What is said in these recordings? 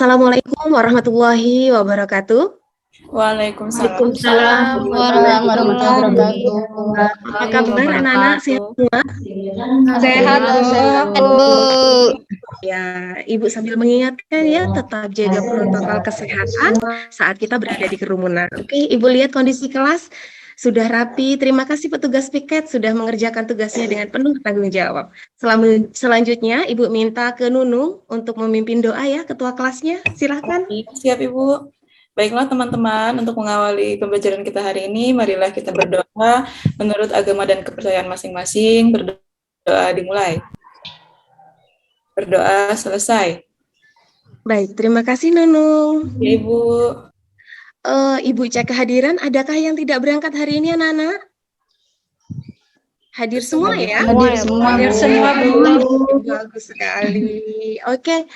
Assalamualaikum warahmatullahi wabarakatuh. Waalaikumsalam Waalaikumsalam warahmatullahi wabarakatuh. Apa kabar anak-anak? Sehat semua? Sehat, Bu. Ya, Ibu sambil mengingatkan ya, tetap jaga protokol kesehatan saat kita berada di kerumunan. Oke, Ibu lihat kondisi kelas sudah rapi. Terima kasih petugas piket sudah mengerjakan tugasnya dengan penuh tanggung jawab. Selanjutnya, Ibu minta ke Nunung untuk memimpin doa ya, ketua kelasnya. Silakan. Siap, Ibu. Baiklah teman-teman, untuk mengawali pembelajaran kita hari ini, marilah kita berdoa menurut agama dan kepercayaan masing-masing. Berdoa dimulai. Berdoa selesai. Baik, terima kasih Nunung. Ya, Ibu. Ibu cek kehadiran, adakah yang tidak berangkat hari ini anak-anak? Hadir semua ya? Hadir semua, Bu. Bagus sekali. Oke,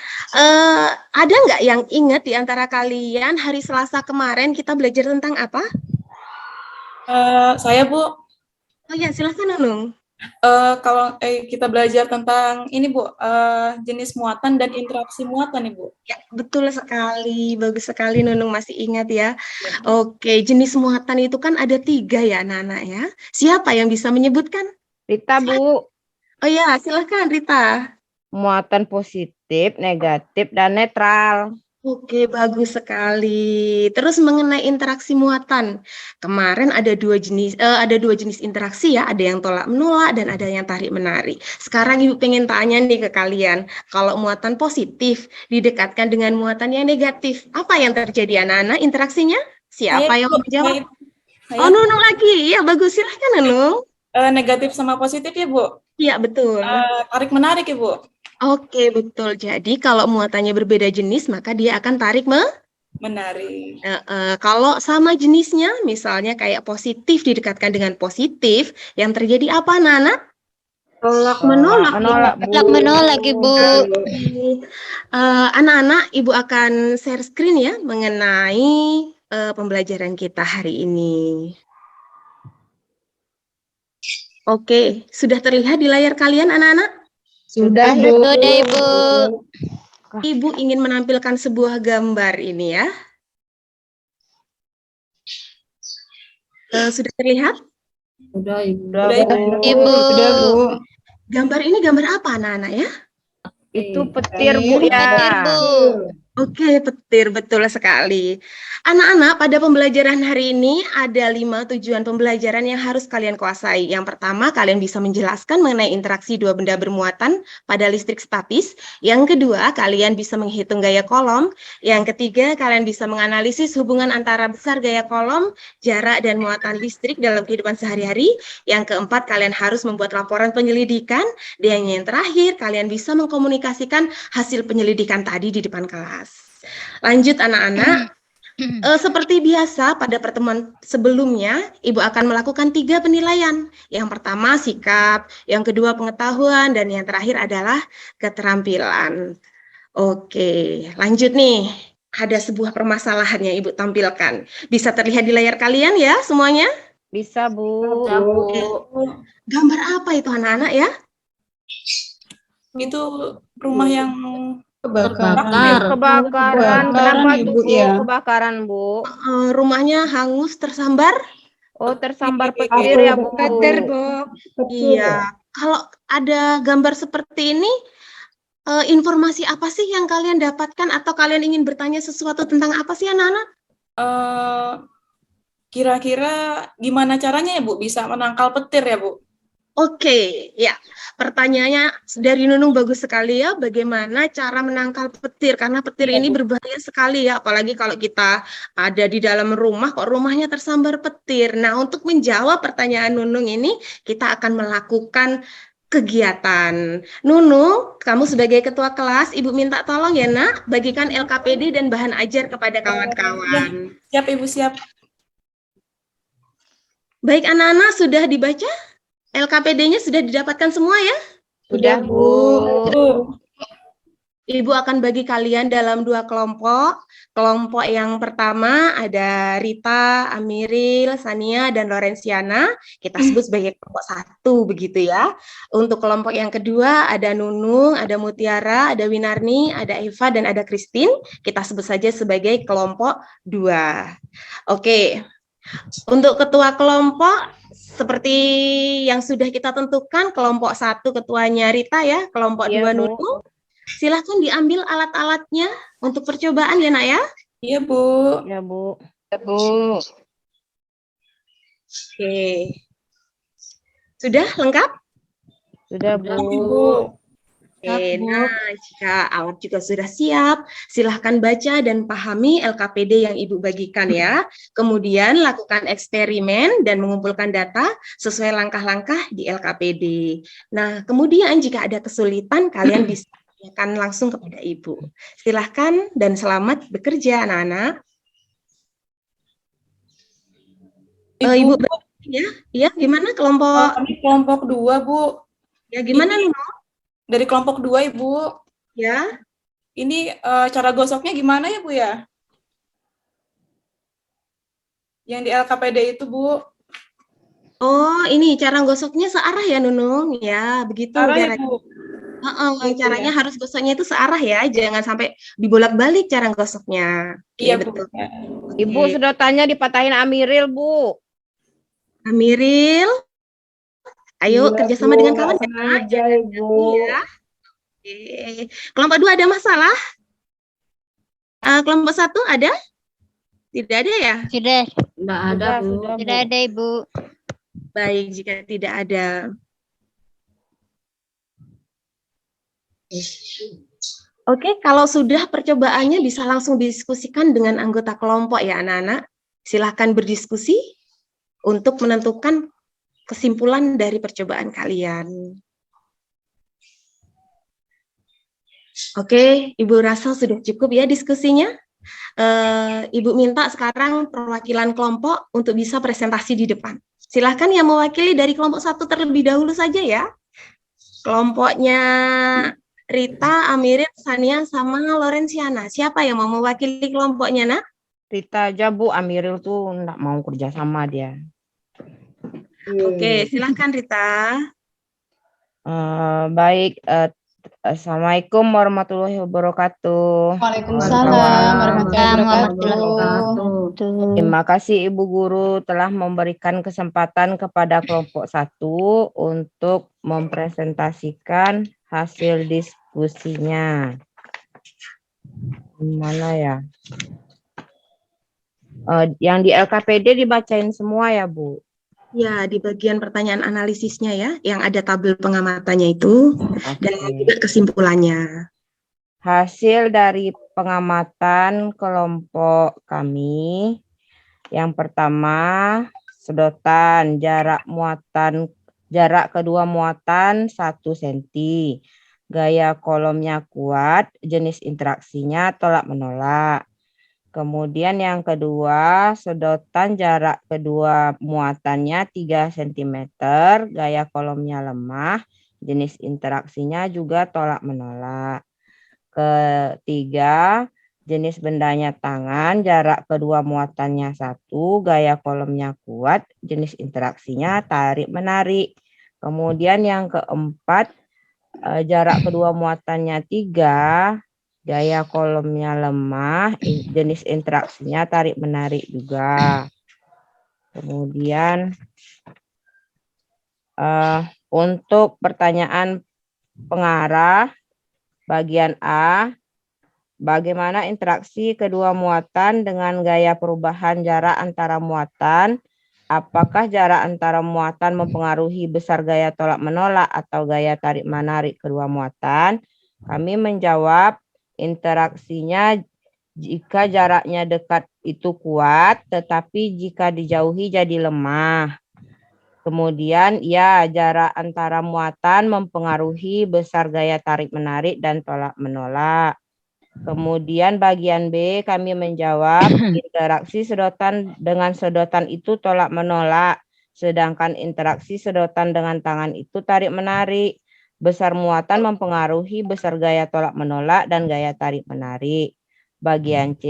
ada nggak yang ingat di antara kalian hari Selasa kemarin kita belajar tentang apa? Saya, Bu. Oh ya, silakan Nunung. Kalau kita belajar tentang ini, Bu, jenis muatan dan interaksi muatan, Ibu. Ya, betul sekali. Bagus sekali Nunung masih ingat ya. Oke, jenis muatan itu kan ada 3 ya anak-anak ya. Siapa yang bisa menyebutkan? Rita, Bu. Oh ya, silakan Rita. Muatan positif, negatif, dan netral. Oke, bagus sekali. Terus mengenai interaksi muatan, kemarin ada dua jenis interaksi ya, ada yang tolak menolak dan ada yang tarik menarik. Sekarang Ibu pengen tanya nih ke kalian, kalau muatan positif didekatkan dengan muatan yang negatif, apa yang terjadi anak-anak interaksinya? Siapa yang mau menjawab? Oh, Nunung lagi. Ya, bagus. Silahkan Nunung. Negatif sama positif ya, Bu? Iya, betul. Tarik menarik ya, Bu? Oke, betul. Jadi kalau muatannya berbeda jenis, maka dia akan tarik menarik. Kalau sama jenisnya, misalnya kayak positif didekatkan dengan positif, yang terjadi apa, Nana? Tolak menolak. Tolak menolak, Ibu. Anak-anak, Ibu akan share screen ya mengenai pembelajaran kita hari ini. Oke, sudah terlihat di layar kalian, anak-anak? Sudah, Bu. Sudah, Ibu. Ibu ingin menampilkan sebuah gambar ini ya. Sudah terlihat? Sudah, Ibu. Gambar ini gambar apa anak-anak ya? Itu petir, Bu, ya. Petir, Bu. Oke, petir, betul sekali. Anak-anak, pada pembelajaran hari ini ada 5 tujuan pembelajaran yang harus kalian kuasai. Yang pertama, kalian bisa menjelaskan mengenai interaksi dua benda bermuatan pada listrik statis. Yang kedua, kalian bisa menghitung gaya kolom. Yang ketiga, kalian bisa menganalisis hubungan antara besar gaya kolom, jarak, dan muatan listrik dalam kehidupan sehari-hari. Yang keempat, kalian harus membuat laporan penyelidikan. Dan yang terakhir, kalian bisa mengkomunikasikan hasil penyelidikan tadi di depan kelas. Lanjut anak-anak, seperti biasa pada pertemuan sebelumnya, Ibu akan melakukan 3 penilaian. Yang pertama sikap, yang kedua pengetahuan, dan yang terakhir adalah keterampilan. Oke, lanjut nih. Ada sebuah permasalahan yang Ibu tampilkan. Bisa terlihat di layar kalian ya semuanya? Bisa, Bu. Gambar apa itu anak-anak ya? Itu rumah yang Kebakaran. Kenapa tuh, Bu? Kebakaran, Bu? Rumahnya hangus tersambar? Oh, tersambar petir ya, Bu? Petir, Bu. Iya. Kalau ada gambar seperti ini, informasi apa sih yang kalian dapatkan atau kalian ingin bertanya sesuatu tentang apa sih anak-anak? Kira-kira gimana caranya ya, Bu, bisa menangkal petir ya, Bu? Oke, ya. Pertanyaannya dari Nunung bagus sekali ya, bagaimana cara menangkal petir, karena petir ini berbahaya sekali ya, apalagi kalau kita ada di dalam rumah, kok rumahnya tersambar petir. Nah, untuk menjawab pertanyaan Nunung ini, kita akan melakukan kegiatan. Nunung, kamu sebagai ketua kelas, Ibu minta tolong ya nak, bagikan LKPD dan bahan ajar kepada kawan-kawan. Siap, Ibu, siap. Baik anak-anak, sudah dibaca? LKPD-nya sudah didapatkan semua ya? Sudah, Bu. Ibu akan bagi kalian dalam 2 kelompok. Kelompok yang pertama ada Rita, Amiril, Sania, dan Lorenciana. Kita sebut sebagai kelompok 1 begitu ya. Untuk kelompok yang kedua ada Nunung, ada Mutiara, ada Winarni, ada Eva, dan ada Christine. Kita sebut saja sebagai kelompok 2. Oke. Untuk ketua kelompok, seperti yang sudah kita tentukan, kelompok 1 ketuanya Rita ya, kelompok 2 Nunung. Silahkan diambil alat-alatnya untuk percobaan ya, Nak ya. Iya, Bu. Ya, Bu. Oke. Sudah lengkap? Sudah, Ibu. Bu. Oke, nah jika alat juga sudah siap, silahkan baca dan pahami LKPD yang Ibu bagikan ya. Kemudian lakukan eksperimen dan mengumpulkan data sesuai langkah-langkah di LKPD. Nah, kemudian jika ada kesulitan, kalian bisa tanyakan langsung kepada Ibu. Silahkan dan selamat bekerja, anak-anak. Ibu, ya, gimana kelompok? Kami kelompok 2, Bu. Ya, gimana nih? Dari kelompok 2, Ibu. Ya. Ini cara gosoknya gimana ya, Bu ya? Yang di LKPD itu, Bu. Oh, ini cara gosoknya searah ya, Nunung? Ya, begitu. Arah ya, Bu. Caranya harus gosoknya itu searah ya, jangan sampai dibolak-balik cara gosoknya. Oke, Iya, betul. Bu. Ibu sedotannya dipatahin Amiril, Bu. Amiril, ayo kerjasama dengan kawan aja, Ibu. ya. Oke. Kelompok 2 ada masalah? Kelompok 1 ada? Tidak ada ya? Sudah. Enggak ada, Bu. Tidak ada, Ibu. Baik, jika tidak ada. Oke, kalau sudah percobaannya bisa langsung didiskusikan dengan anggota kelompok ya anak-anak. Silahkan berdiskusi untuk menentukan kesimpulan dari percobaan kalian. Oke, Ibu rasa sudah cukup ya diskusinya. Ibu minta sekarang perwakilan kelompok untuk bisa presentasi di depan. Silahkan yang mewakili dari kelompok 1 terlebih dahulu saja ya. Kelompoknya Rita, Amirin, Sania, sama Lorenciana. Siapa yang mau mewakili kelompoknya, Nak? Rita aja, Bu. Amiril tuh enggak mau kerja sama dia. Oke, silahkan Rita. Baik, Assalamualaikum warahmatullahi wabarakatuh. Waalaikumsalam warahmatullahi wabarakatuh. Terima kasih Ibu Guru telah memberikan kesempatan kepada kelompok 1 untuk mempresentasikan hasil diskusinya. Mana ya? Yang di LKPD dibacain semua ya, Bu? Ya, di bagian pertanyaan analisisnya ya, yang ada tabel pengamatannya itu, dan juga kesimpulannya. Hasil dari pengamatan kelompok kami, yang pertama, sedotan jarak kedua muatan 1 cm. Gaya kolomnya kuat, jenis interaksinya tolak-menolak. Kemudian yang kedua, sedotan jarak kedua muatannya 3 cm, gaya kolomnya lemah, jenis interaksinya juga tolak-menolak. Ketiga, jenis bendanya tangan, jarak kedua muatannya 1, gaya kolomnya kuat, jenis interaksinya tarik-menarik. Kemudian yang keempat, jarak kedua muatannya 3, gaya kolomnya lemah, jenis interaksinya tarik-menarik juga. Kemudian untuk pertanyaan pengarah, bagian A, bagaimana interaksi kedua muatan dengan gaya perubahan jarak antara muatan? Apakah jarak antara muatan mempengaruhi besar gaya tolak-menolak atau gaya tarik-menarik kedua muatan? Kami menjawab, interaksinya jika jaraknya dekat itu kuat, tetapi jika dijauhi jadi lemah. Kemudian, ya, jarak antara muatan mempengaruhi besar gaya tarik-menarik dan tolak-menolak. Kemudian bagian B, kami menjawab, interaksi sedotan dengan sedotan itu tolak-menolak, sedangkan interaksi sedotan dengan tangan itu tarik-menarik. Besar muatan mempengaruhi besar gaya tolak-menolak dan gaya tarik-menarik. Bagian C,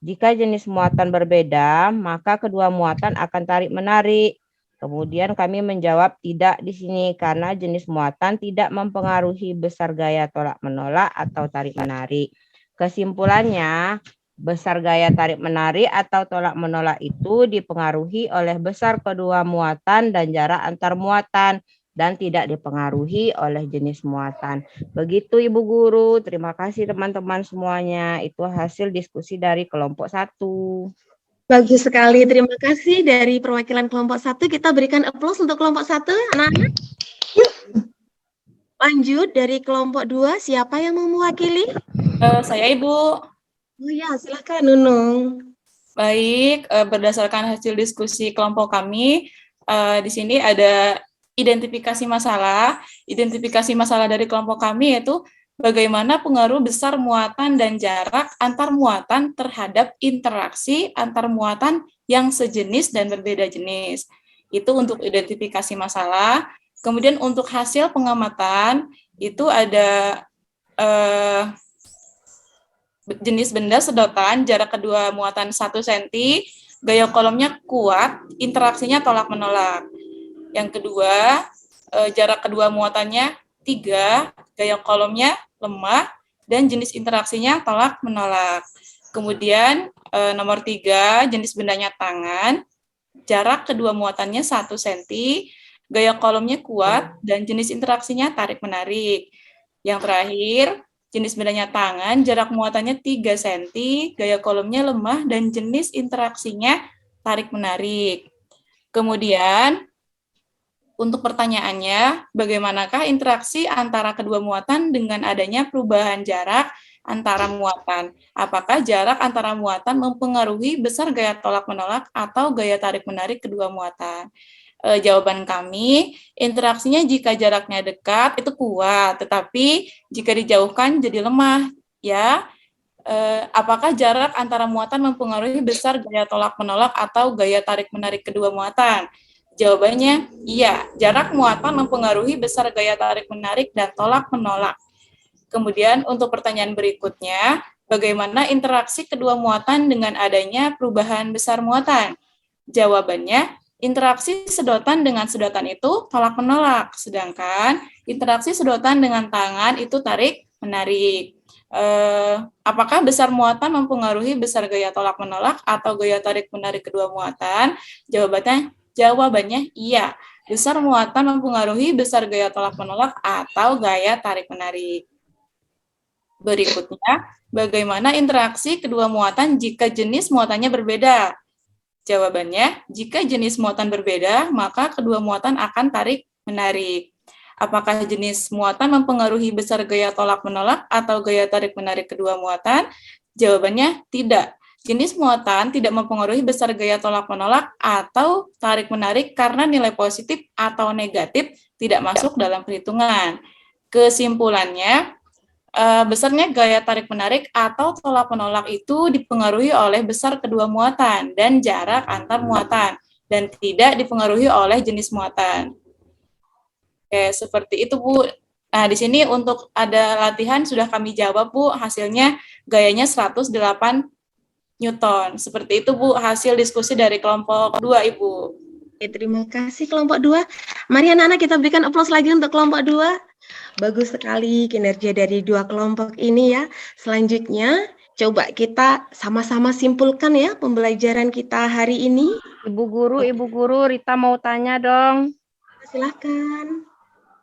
jika jenis muatan berbeda, maka kedua muatan akan tarik-menarik. Kemudian kami menjawab tidak di sini karena jenis muatan tidak mempengaruhi besar gaya tolak-menolak atau tarik-menarik. Kesimpulannya, besar gaya tarik-menarik atau tolak-menolak itu dipengaruhi oleh besar kedua muatan dan jarak antar muatan dan tidak dipengaruhi oleh jenis muatan. Begitu Ibu Guru, terima kasih teman-teman semuanya. Itu hasil diskusi dari kelompok 1. Bagus sekali, terima kasih dari perwakilan kelompok 1. Kita berikan aplaus untuk kelompok 1, anak-anak. Yuk. Lanjut dari kelompok 2, siapa yang mau mewakili? Saya Ibu. Oh ya, silahkan Nunung. Baik, berdasarkan hasil diskusi kelompok kami, di sini ada identifikasi masalah. Identifikasi masalah dari kelompok kami yaitu bagaimana pengaruh besar muatan dan jarak antar muatan terhadap interaksi antar muatan yang sejenis dan berbeda jenis. Itu untuk identifikasi masalah. Kemudian untuk hasil pengamatan, itu ada jenis benda sedotan, jarak kedua muatan 1 cm, gaya kolomnya kuat, interaksinya tolak-menolak. Yang kedua, jarak kedua muatannya 3, gaya kolomnya lemah, dan jenis interaksinya tolak-menolak. Kemudian, nomor 3, jenis bendanya tangan, jarak kedua muatannya 1 cm, gaya kolomnya kuat, dan jenis interaksinya tarik-menarik. Yang terakhir, jenis bendanya tangan, jarak muatannya 3 cm, gaya kolomnya lemah, dan jenis interaksinya tarik-menarik. Kemudian, untuk pertanyaannya, bagaimanakah interaksi antara kedua muatan dengan adanya perubahan jarak antara muatan? Apakah jarak antara muatan mempengaruhi besar gaya tolak-menolak atau gaya tarik-menarik kedua muatan? Jawaban kami, interaksinya jika jaraknya dekat itu kuat, tetapi jika dijauhkan jadi lemah. Ya, apakah jarak antara muatan mempengaruhi besar gaya tolak-menolak atau gaya tarik-menarik kedua muatan? Jawabannya iya, jarak muatan mempengaruhi besar gaya tarik-menarik dan tolak-menolak. Kemudian untuk pertanyaan berikutnya, bagaimana interaksi kedua muatan dengan adanya perubahan besar muatan? Jawabannya, interaksi sedotan dengan sedotan itu tolak-menolak, sedangkan interaksi sedotan dengan tangan itu tarik-menarik. Apakah besar muatan mempengaruhi besar gaya tolak-menolak atau gaya tarik-menarik kedua muatan? Jawabannya iya, besar muatan mempengaruhi besar gaya tolak-menolak atau gaya tarik-menarik. Berikutnya, bagaimana interaksi kedua muatan jika jenis muatannya berbeda? Jawabannya, jika jenis muatan berbeda, maka kedua muatan akan tarik-menarik. Apakah jenis muatan mempengaruhi besar gaya tolak-menolak atau gaya tarik-menarik kedua muatan? Jawabannya, tidak. Jenis muatan tidak mempengaruhi besar gaya tolak-menolak atau tarik-menarik karena nilai positif atau negatif tidak masuk dalam perhitungan. Kesimpulannya, besarnya gaya tarik-menarik atau tolak-menolak itu dipengaruhi oleh besar kedua muatan dan jarak antar muatan, dan tidak dipengaruhi oleh jenis muatan. Oke, seperti itu, Bu. Nah, di sini untuk ada latihan sudah kami jawab, Bu. Hasilnya gayanya 108 Newton. Seperti itu, Bu, hasil diskusi dari kelompok 2, Ibu. Oke, terima kasih kelompok 2. Mari anak-anak kita berikan aplaus lagi untuk kelompok 2. Bagus sekali kinerja dari 2 kelompok ini ya. Selanjutnya, coba kita sama-sama simpulkan ya pembelajaran kita hari ini. Ibu Guru, Rita mau tanya dong. Silakan.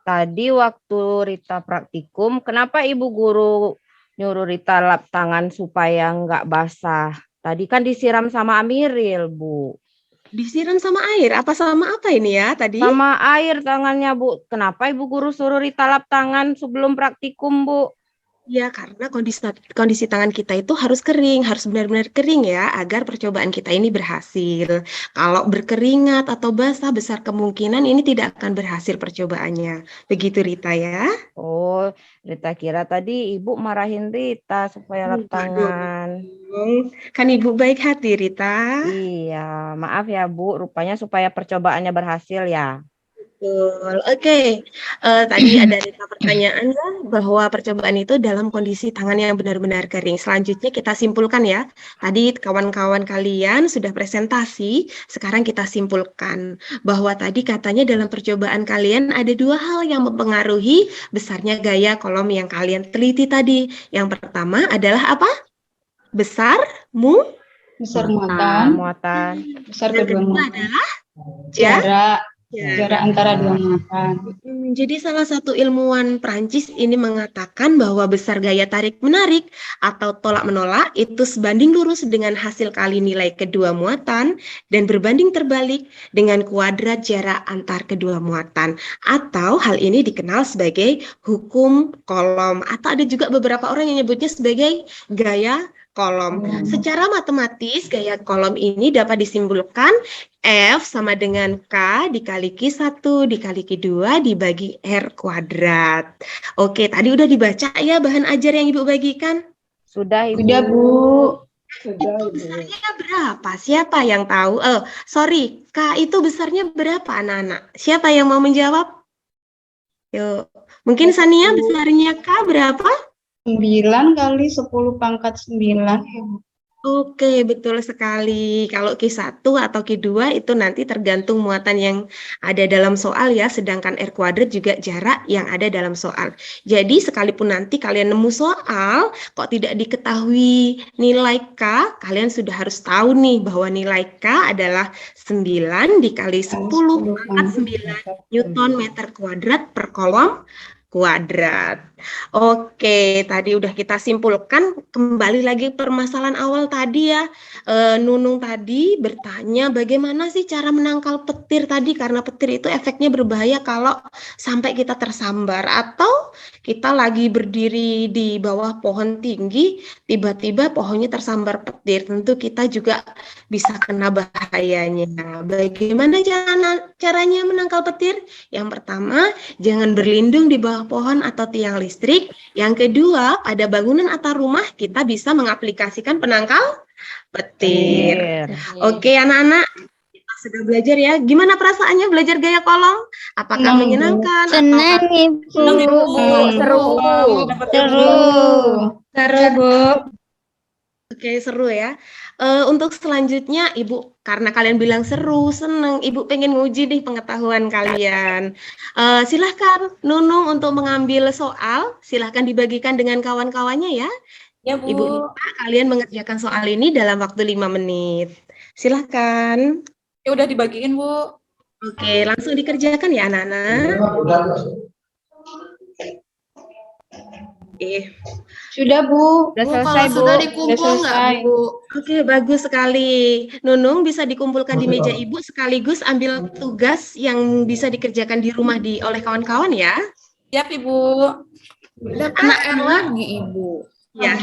Tadi waktu Rita praktikum, kenapa Ibu Guru nyuruh Rita lap tangan supaya nggak basah? Tadi kan disiram sama Amiril, Bu. Disiram sama air, apa sama apa ini ya tadi? Sama air tangannya, Bu. Kenapa Ibu Guru suruh Rita lap tangan sebelum praktikum, Bu? Ya, karena kondisi tangan kita itu harus kering, harus benar-benar kering ya, agar percobaan kita ini berhasil. Kalau berkeringat atau basah, besar kemungkinan ini tidak akan berhasil percobaannya. Begitu Rita ya. Oh, Rita kira tadi Ibu marahin Rita supaya lap tangan. Kan Ibu baik hati, Rita. Iya, maaf ya Bu, rupanya supaya percobaannya berhasil ya. Betul. Oke. Tadi ada pertanyaan ya, bahwa percobaan itu dalam kondisi tangan yang benar-benar kering. Selanjutnya kita simpulkan ya. Tadi kawan-kawan kalian sudah presentasi, sekarang kita simpulkan bahwa tadi katanya dalam percobaan kalian ada dua hal yang mempengaruhi besarnya gaya kolom yang kalian teliti tadi. Yang pertama adalah apa? Besar Besar muatan, Muatan. besar yang kedua kedua muatan. adalah Jarak, jarak. jarak antara dua muatan. Jadi salah satu ilmuwan Prancis ini mengatakan bahwa besar gaya tarik-menarik atau tolak-menolak itu sebanding lurus dengan hasil kali nilai kedua muatan dan berbanding terbalik dengan kuadrat jarak antar kedua muatan. Atau hal ini dikenal sebagai hukum kolom atau ada juga beberapa orang yang nyebutnya sebagai gaya kolom. Secara matematis, gaya kolom ini dapat disimpulkan F sama dengan K dikali Q1 dikali Q2 dibagi R kuadrat. Oke, tadi udah dibaca ya bahan ajar yang Ibu bagikan? Sudah, Ibu. Sudah, Bu. Itu besarnya berapa? Siapa yang tahu? Sorry, K itu besarnya berapa anak-anak? Siapa yang mau menjawab? Yuk, mungkin Sania besarnya K berapa? 9 kali 10 pangkat 9. Oke, betul sekali. Kalau Q1 atau Q2 itu nanti tergantung muatan yang ada dalam soal ya, sedangkan R kuadrat juga jarak yang ada dalam soal. Jadi sekalipun nanti kalian nemu soal, kok tidak diketahui nilai K, kalian sudah harus tahu nih bahwa nilai K adalah 9 dikali 10 pangkat 9 Newton meter kuadrat per kolom kuadrat. Oke, tadi udah kita simpulkan. Kembali lagi permasalahan awal tadi ya. Nunung tadi bertanya bagaimana sih cara menangkal petir tadi, karena petir itu efeknya berbahaya kalau sampai kita tersambar atau kita lagi berdiri di bawah pohon tinggi, tiba-tiba pohonnya tersambar petir. Tentu kita juga bisa kena bahayanya. Bagaimana caranya menangkal petir? Yang pertama, jangan berlindung di bawah pohon atau tiang listrik. Yang kedua, pada bangunan atau rumah kita bisa mengaplikasikan penangkal petir. Oke, anak-anak, kita sudah belajar ya. Gimana perasaannya belajar gaya kolom? Apakah Senang, Bu. menyenangkan? Senang, Ibu. Seru, Seru. Seru. Seru, Bu. Oke, seru ya. Untuk selanjutnya, Ibu, karena kalian bilang seru, seneng, Ibu pengen nguji nih pengetahuan kalian. Silahkan Nunung untuk mengambil soal, silahkan dibagikan dengan kawan-kawannya ya. Ya, Bu. Ibu minta kalian mengerjakan soal ini dalam waktu 5 menit. Silahkan. Ya udah dibagiin, Bu. Oke, langsung dikerjakan ya anak-anak. Sudah, Bu. Sudah Bu, selesai, kalau Bu. sudah dikumpul Sudah nggak, selesai. Bu? Oke, bagus sekali. Nunung bisa dikumpulkan di meja Ibu sekaligus ambil tugas yang bisa dikerjakan di rumah oleh kawan-kawan ya. Siap, Ibu. Ada PR lagi, Ibu. Ya.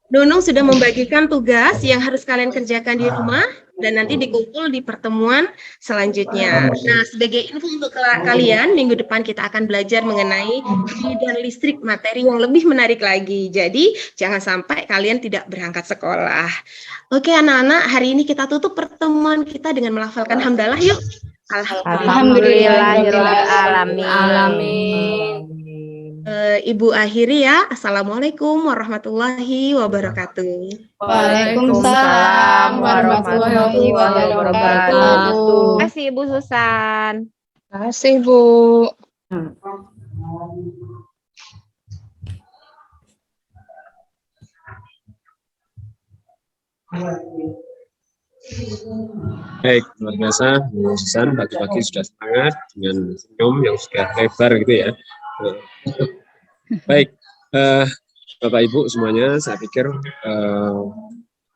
Nunung sudah membagikan tugas yang harus kalian kerjakan di rumah dan nanti dikumpul di pertemuan selanjutnya. Nah, sebagai info untuk kalian, minggu depan kita akan belajar mengenai bidang listrik, materi yang lebih menarik lagi. Jadi, jangan sampai kalian tidak berangkat sekolah. Oke, anak-anak, hari ini kita tutup pertemuan kita dengan melafalkan hamdalah yuk. Alhamdulillahirrahmanirrahim. Alamin. Ibu akhiri ya. Assalamualaikum warahmatullahi wabarakatuh. Waalaikumsalam warahmatullahi wabarakatuh. Terima kasih, Ibu Susan. Terima kasih, Bu. Baik, luar biasa, Bu Susan pagi-pagi sudah semangat dengan senyum yang sudah lebar gitu ya. Baik, Bapak Ibu semuanya, saya pikir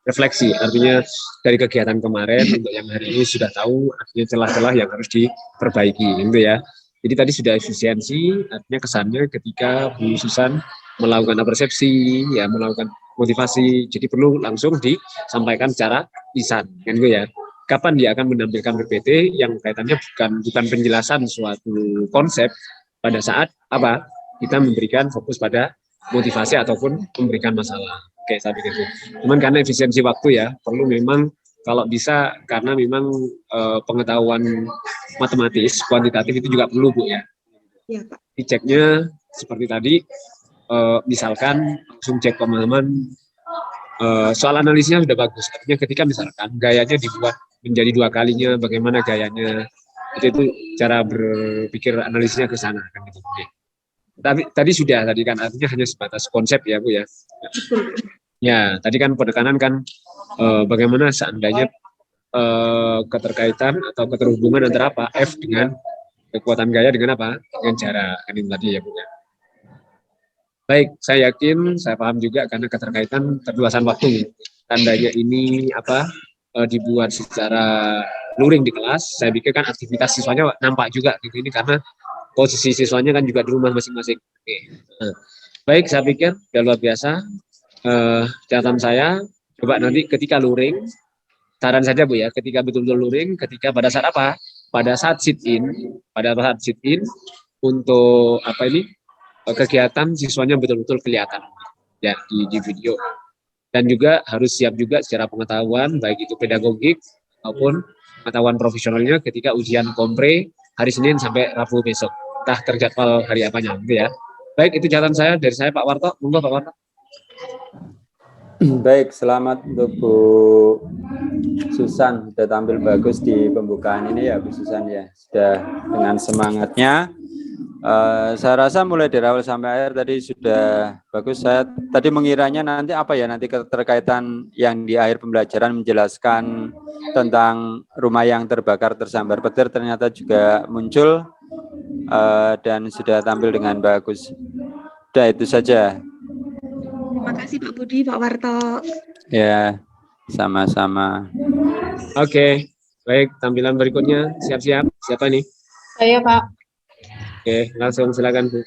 refleksi, artinya dari kegiatan kemarin untuk yang hari ini sudah tahu artinya celah-celah yang harus diperbaiki, gitu ya. Jadi tadi sudah efisiensi, artinya kesannya ketika Bu Susan melakukan persepsi, ya melakukan motivasi, jadi perlu langsung disampaikan secara lisan, kan gitu ya. Kapan dia akan menampilkan PPT yang kaitannya bukan penjelasan suatu konsep pada saat apa kita memberikan fokus pada motivasi ataupun memberikan masalah. Oke, saya pikir itu. Cuman karena efisiensi waktu ya, perlu memang kalau bisa karena memang pengetahuan matematis kuantitatif itu juga perlu Bu ya. Iya, Pak. Diceknya seperti tadi, misalkan langsung cek pemahaman, soal analisnya sudah bagus. Artinya ketika misalkan gayanya dibuat menjadi 2 kalinya, bagaimana gayanya, itu cara berpikir analisnya ke sana kan gitu. Oke. Tapi tadi sudah kan artinya hanya sebatas konsep ya Bu ya. Ya tadi kan penekanan kan bagaimana seandainya keterkaitan atau keterhubungan antara apa F dengan kekuatan gaya dengan apa dengan jarak kan itu tadi ya Bu ya. Baik, saya yakin saya paham juga karena keterkaitan perluasan waktu. Tandanya ini apa dibuat secara luring di kelas, saya pikir kan aktivitas siswanya nampak juga gitu ini karena posisi siswanya kan juga di rumah masing-masing. Oke. Nah, baik, saya pikir sudah luar biasa. Catatan saya, coba nanti ketika luring, saran saja Bu ya, ketika betul-betul luring, ketika pada saat apa? Pada saat sit in untuk apa ini kegiatan siswanya betul-betul kelihatan ya di video. Dan juga harus siap juga secara pengetahuan, baik itu pedagogik maupun pengetahuan profesionalnya ketika ujian kompre hari Senin sampai Rabu besok. Entah terjadwal hari apanya, gitu ya. Baik, itu catatan saya dari saya Pak Warto. Monggo Pak Warto. Baik, selamat untuk Bu Susan. Sudah tampil bagus di pembukaan ini ya Bu Susan ya. Sudah dengan semangatnya. Saya rasa mulai dari awal sampai akhir tadi sudah bagus. Saya tadi mengiranya nanti apa ya, nanti keterkaitan yang di akhir pembelajaran menjelaskan tentang rumah yang terbakar tersambar petir ternyata juga muncul dan sudah tampil dengan bagus. Sudah itu saja. Terima kasih Pak Budi, Pak Warto. Ya, sama-sama. Oke, baik tampilan berikutnya siap-siap. Siapa nih? Saya Pak. Oke, langsung silakan Bu.